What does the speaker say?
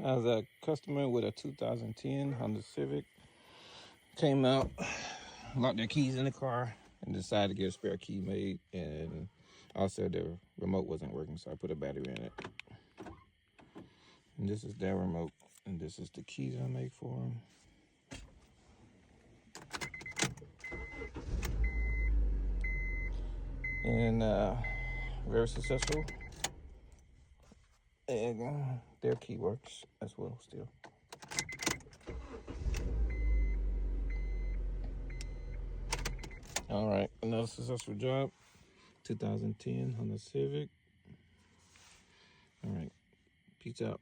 I was a customer with a 2010 Honda Civic. Came out, locked their keys in the car, and decided to get a spare key made. And also the remote wasn't working, so I put a battery in it. And this is their remote, and this is the keys I make for them. And very successful. And their key works as well still. All right, another successful job. 2010 Honda Civic. All right, peace out.